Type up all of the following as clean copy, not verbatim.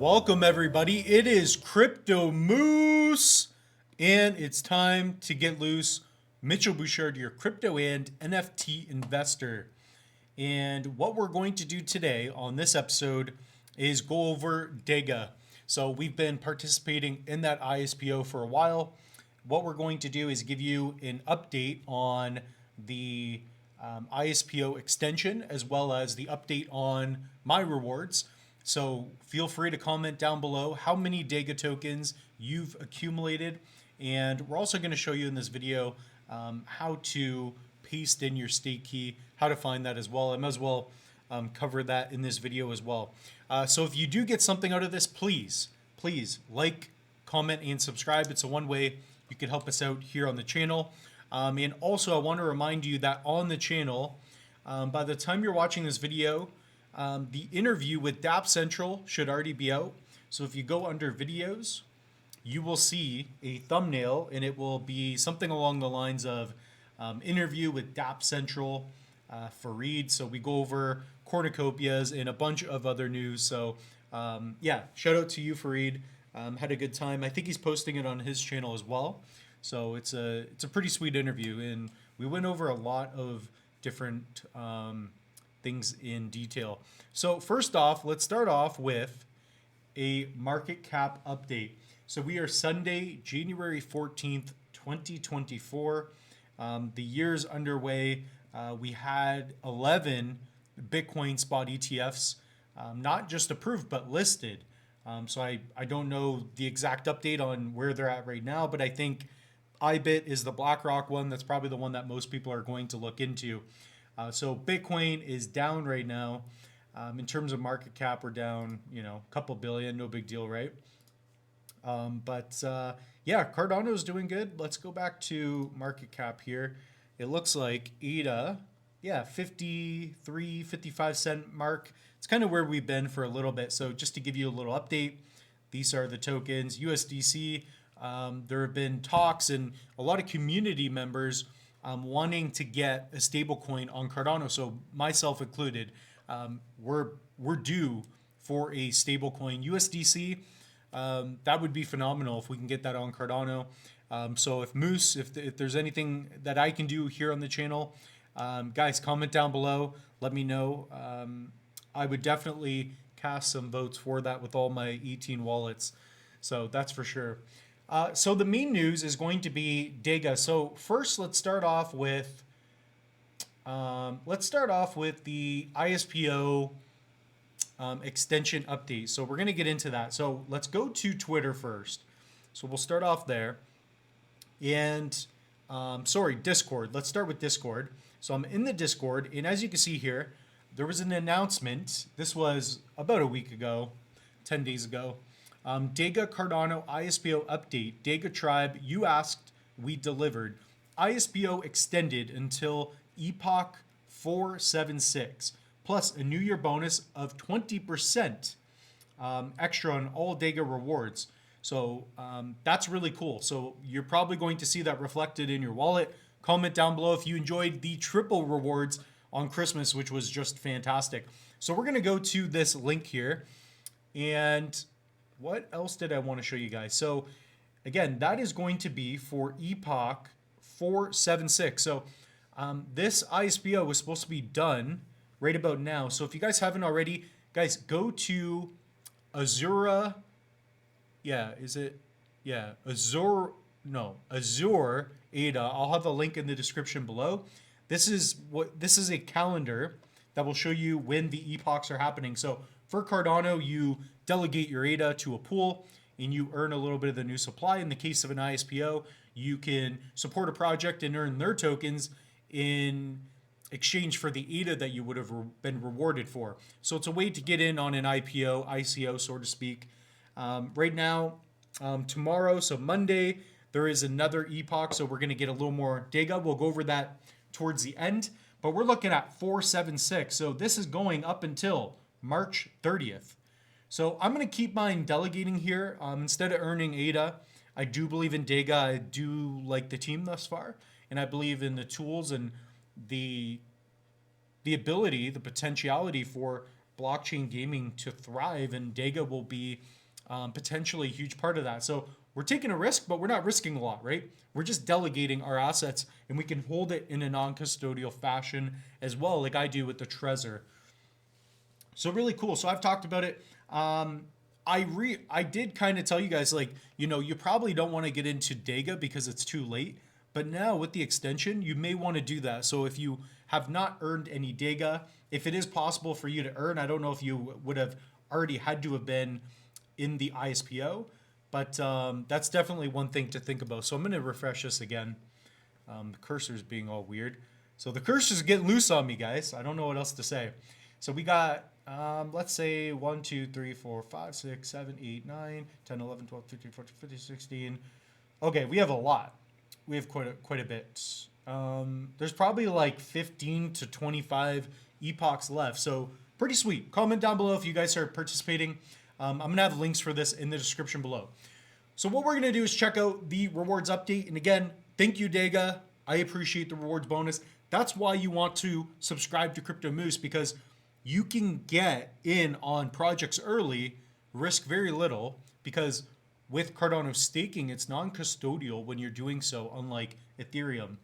Welcome everybody. It is Crypto Moose and it's time to get loose. Mitchell Bouchard, your crypto and NFT investor. And what we're going to do today on this episode is go over DEGA. So we've been participating in that ISPO for a while. What we're going to do is give you an update on the ISPO extension as well as the update on my rewards. So feel free to comment down below how many DEGA tokens you've accumulated. And we're also going to show you in this video how to paste in your stake key, how to find that as well. I might as well cover that in this video as well. So if you do get something out of this, please like, comment, and subscribe. It's the one way you can help us out here on the channel. And also I want to remind you that on the channel, by the time you're watching this video, the interview with DApp Central should already be out. So if you go under videos, you will see a thumbnail and it will be something along the lines of interview with DApp Central, Fareed. So we go over cornucopias and a bunch of other news. So yeah, shout out to you, Fareed. Had a good time. I think he's posting it on his channel as well. So it's a pretty sweet interview, and we went over a lot of different things in detail. So first off, let's start off with a market cap update. So we are Sunday, January 14th, 2024. The year's underway. We had 11 Bitcoin spot ETFs, not just approved, but listed. So I don't know the exact update on where they're at right now, but I think IBIT is the BlackRock one. That's probably the one that most people are going to look into. So Bitcoin is down right now. In terms of market cap, we're down, a couple billion, no big deal, right? Yeah, Cardano is doing good. Let's go back to market cap here. It looks like ADA, 53, 55 cent mark. It's kind of where we've been for a little bit. So just to give you a little update, these are the tokens. USDC, there have been talks and a lot of community members wanting to get a stable coin on Cardano. So myself included, we're due for a stable coin. USDC, that would be phenomenal if we can get that on Cardano. So if Moose, if there's anything that I can do here on the channel, guys, comment down below. Let me know. I would definitely cast some votes for that with all my 18 wallets. So that's for sure. So the main news is going to be DEGA. So first, let's start off with the ISPO extension update. So we're going to get into that. So let's go to Twitter first. So we'll start off there. And Discord. Let's start with Discord. So I'm in the Discord, and as you can see here, there was an announcement. This was about a week ago, 10 days ago. DEGA Cardano ISPO update. DEGA Tribe, you asked, we delivered. ISPO extended until EPOCH 476, plus a new year bonus of 20% extra on all DEGA rewards. So that's really cool. So you're probably going to see that reflected in your wallet. Comment down below if you enjoyed the triple rewards on Christmas, which was just fantastic. So we're going to go to this link here. And what else did I want to show you guys? So again, that is going to be for EPOCH 476. So this ISPO was supposed to be done right about now. So if you guys haven't already, guys, go to Azure. Azure ADA. I'll have a link in the description below. This is a calendar that will show you when the epochs are happening. So for Cardano, you delegate your ADA to a pool and you earn a little bit of the new supply. In the case of an ISPO, you can support a project and earn their tokens in exchange for the ADA that you would have been rewarded for. So it's a way to get in on an ICO, so to speak. Right now, tomorrow, so Monday, there is another epoch. So we're going to get a little more DEGA. We'll go over that towards the end. But we're looking at 476. So this is going up until March 30th. So I'm going to keep mine delegating here. Instead of earning ADA, I do believe in DEGA. I do like the team thus far. And I believe in the tools and the ability, the potentiality for blockchain gaming to thrive, and DEGA will be potentially a huge part of that. So we're taking a risk, but we're not risking a lot, right? We're just delegating our assets, and we can hold it in a non-custodial fashion as well, like I do with the Trezor. So really cool. So I've talked about it. I did kind of tell you guys, like, you know, you probably don't want to get into DEGA because it's too late. But now with the extension, you may want to do that. So if you have not earned any DEGA, if it is possible for you to earn, I don't know if you would have already had to have been in the ISPO, but that's definitely one thing to think about. So I'm going to refresh this again. The cursor's being all weird. So the cursor's getting loose on me, guys. I don't know what else to say. So we got, let's say 1, 2, 3, 4, 5, 6, 7, 8, 9, 10, 11, 12, 13, 14, 15, 16. Okay, we have a lot. We have quite a bit. There's probably like 15 to 25 epochs left. So pretty sweet. Comment down below if you guys are participating. I'm going to have links for this in the description below. So what we're going to do is check out the rewards update. And again, thank you, DEGA. I appreciate the rewards bonus. That's why you want to subscribe to Crypto Moose, because you can get in on projects early, risk very little, because with Cardano staking, it's non-custodial when you're doing so, unlike Ethereum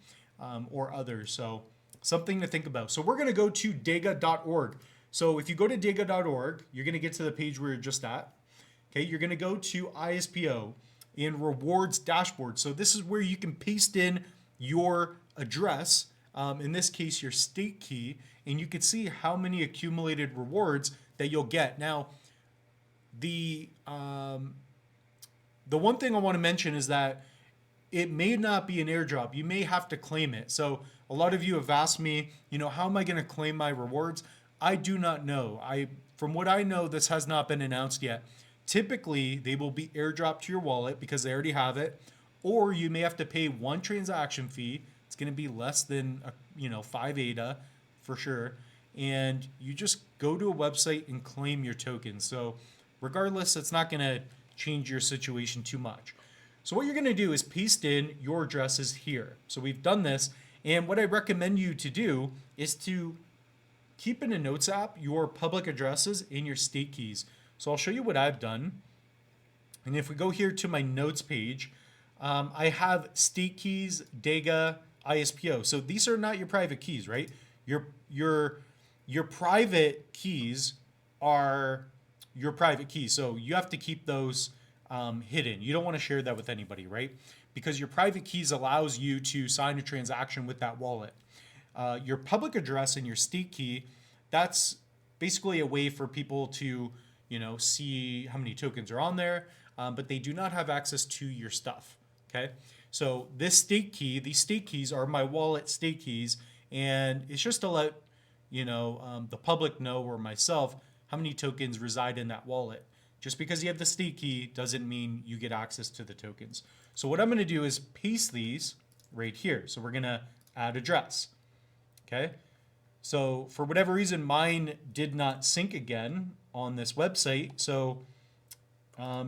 or others. So something to think about. So we're going to go to dega.org. So if you go to dega.org, you're going to get to the page where you're just at. Okay, you're going to go to ISPO in rewards dashboard. So this is where you can paste in your address, in this case, your stake key, and you can see how many accumulated rewards that you'll get. Now, the one thing I want to mention is that it may not be an airdrop. You may have to claim it. So a lot of you have asked me, you know, how am I going to claim my rewards? I do not know. From what I know, this has not been announced yet. Typically, they will be airdropped to your wallet because they already have it, or you may have to pay one transaction fee. It's going to be less than 5 ADA for sure, and you just go to a website and claim your tokens. So regardless, it's not going to change your situation too much. So what you're going to do is paste in your addresses here. So we've done this, and what I recommend you to do is to keep in a notes app your public addresses and your stake keys. So I'll show you what I've done. And if we go here to my notes page, I have stake keys, DEGA, ISPO. So these are not your private keys, right? Your private keys are your private keys. So you have to keep those hidden. You don't want to share that with anybody, right? Because your private keys allows you to sign a transaction with that wallet. Your public address and your stake key, that's basically a way for people to, see how many tokens are on there, but they do not have access to your stuff. Okay. So this stake key, these stake keys are my wallet stake keys, and it's just to let, the public know, or myself, how many tokens reside in that wallet. Just because you have the stake key doesn't mean you get access to the tokens. So what I'm going to do is paste these right here. So we're going to add address. Okay. So for whatever reason, mine did not sync again on this website. So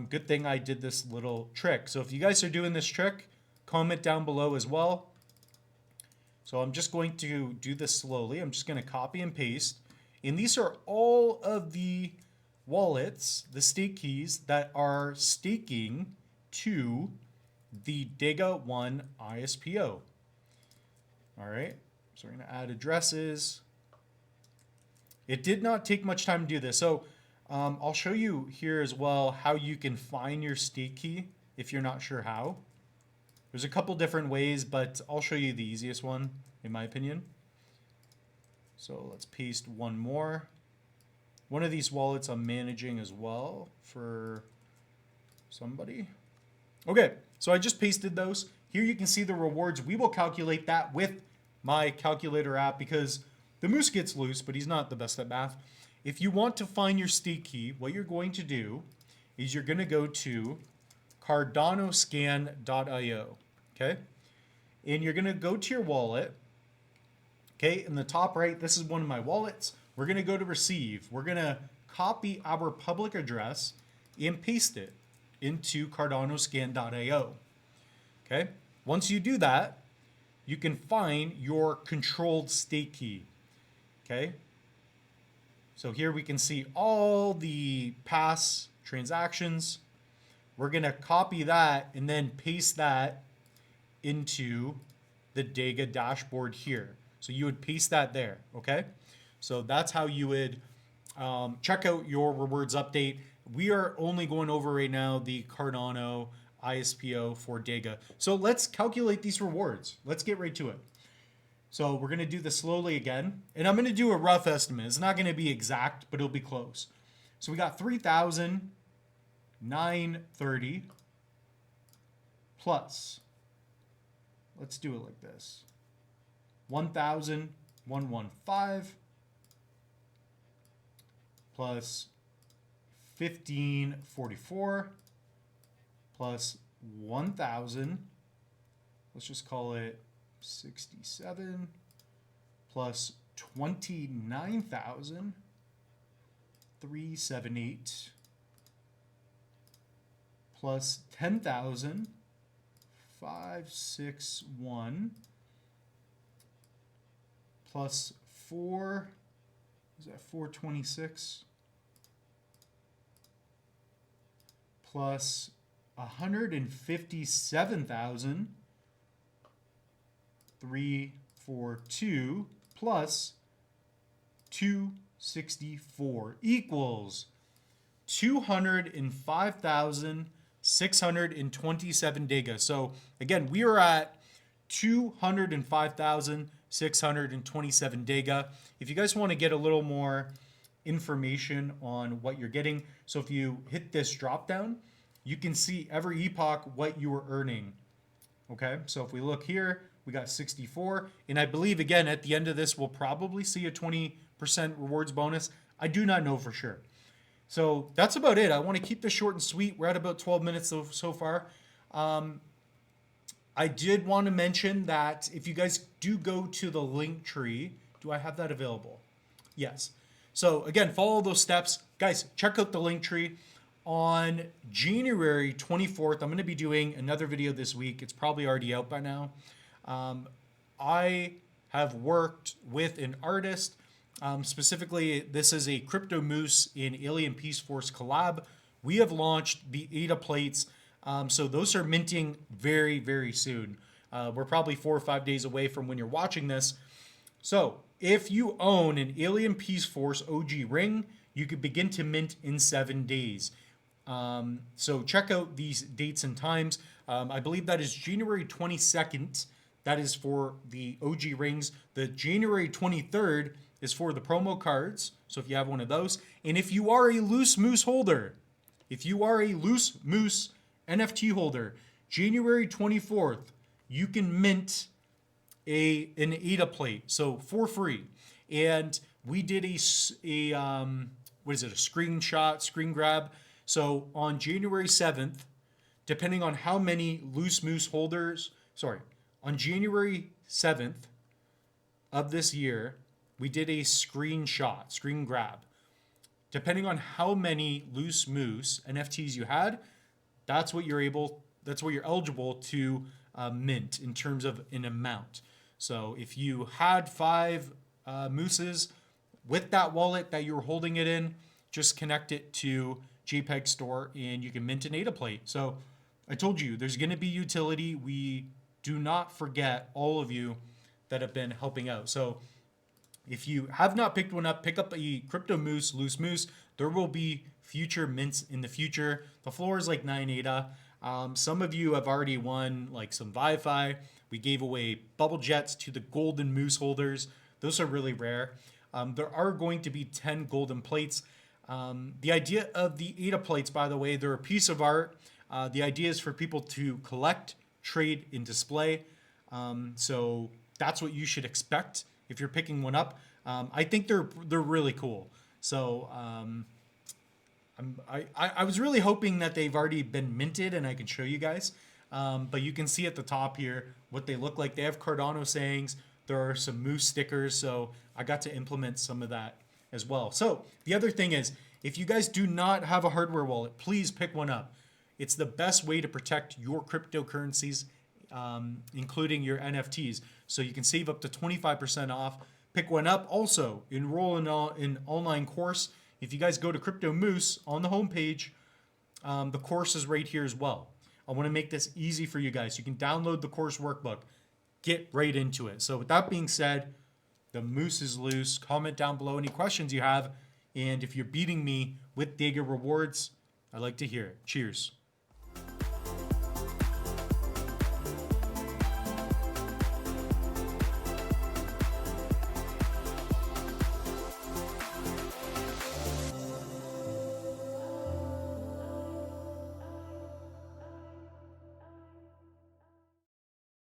good thing I did this little trick. So if you guys are doing this trick, comment down below as well. So I'm just going to do this slowly. I'm just going to copy and paste. And these are all of the wallets, the stake keys that are staking to the DEGA 1 ISPO. All right. So we're going to add addresses. It did not take much time to do this. So I'll show you here as well how you can find your stake key if you're not sure how. There's a couple different ways, but I'll show you the easiest one, in my opinion. So let's paste one more. One of these wallets I'm managing as well for somebody. Okay, so I just pasted those. Here you can see the rewards. We will calculate that with my calculator app because the moose gets loose, but he's not the best at math. If you want to find your stake key, what you're going to do is you're going to go to cardanoscan.io, okay? And you're going to go to your wallet, okay? In the top right, this is one of my wallets. We're going to go to receive. We're going to copy our public address and paste it into cardanoscan.io, okay? Once you do that, you can find your controlled stake key, okay? So here we can see all the past transactions. We're going to copy that and then paste that into the DEGA dashboard here. So you would paste that there, okay? So that's how you would check out your rewards update. We are only going over right now the Cardano ISPO for DEGA. So let's calculate these rewards. Let's get right to it. So we're going to do this slowly again. And I'm going to do a rough estimate. It's not going to be exact, but it'll be close. So we got 3,930 plus, let's do it like this, 1,115 plus 1,544 plus 1,000, let's just call it 67 plus 29,378 plus 10,561 plus 4, is that 426 plus 157,342 plus 264 equals 205,627 DEGA. So again, we are at 205,627 DEGA. If you guys want to get a little more information on what you're getting, so if you hit this drop down, you can see every epoch what you were earning. Okay, so if we look here, we got 64, and I believe again at the end of this we'll probably see a 20% rewards bonus. I do not know for sure. So that's about it. I want to keep this short and sweet. We're at about 12 minutes so far. I did want to mention that if you guys do go to the link tree, do I have that available? Yes. So again, follow those steps. Guys, check out the link tree. On January 24th, I'm going to be doing another video this week. It's probably already out by now. I have worked with an artist. Specifically, this is a Crypto Moose in Alien Peace Force collab. We have launched the ADA plates. So those are minting very, very soon. We're probably 4 or 5 days away from when you're watching this. So if you own an Alien Peace Force OG ring, you could begin to mint in 7 days. So check out these dates and times. I believe that is January 22nd. That is for the OG rings. The January 23rd is for the promo cards. So if you have one of those, and if you are a loose moose holder, NFT holder, January 24th, you can mint an ADA plate, so for free. And we did a screen grab. So on January 7th, depending on how many loose moose holders, on January 7th of this year, we did a screen grab. Depending on how many loose moose NFTs you had, that's what you're eligible to mint in terms of an amount. So if you had 5 mooses with that wallet that you were holding it in, just connect it to JPEG Store and you can mint an ADA plate. So I told you there's going to be utility. We do not forget all of you that have been helping out. So if you have not picked one up, pick up a Crypto Moose, Loose Moose. There will be future mints in the future. The floor is like 9 ADA. Some of you have already won like some Wi-Fi. We gave away bubble jets to the golden moose holders. Those are really rare. There are going to be 10 golden plates. The idea of the ADA plates, by the way, they're a piece of art. The idea is for people to collect, trade, and display. So that's what you should expect if you're picking one up. I think they're really cool. So I was really hoping that they've already been minted and I can show you guys. But you can see at the top here what they look like. They have Cardano sayings. There are some moose stickers. So I got to implement some of that as well. So the other thing is, if you guys do not have a hardware wallet, please pick one up. It's the best way to protect your cryptocurrencies, including your NFTs. So you can save up to 25% off. pick one up. Also, enroll in an online course. If you guys go to Crypto Moose on the homepage, the course is right here as well. I want to make this easy for you guys. You can download the course workbook, get right into it. So with that being said, the moose is loose. Comment down below any questions you have. And if you're beating me with DEGA Rewards, I'd like to hear it. Cheers.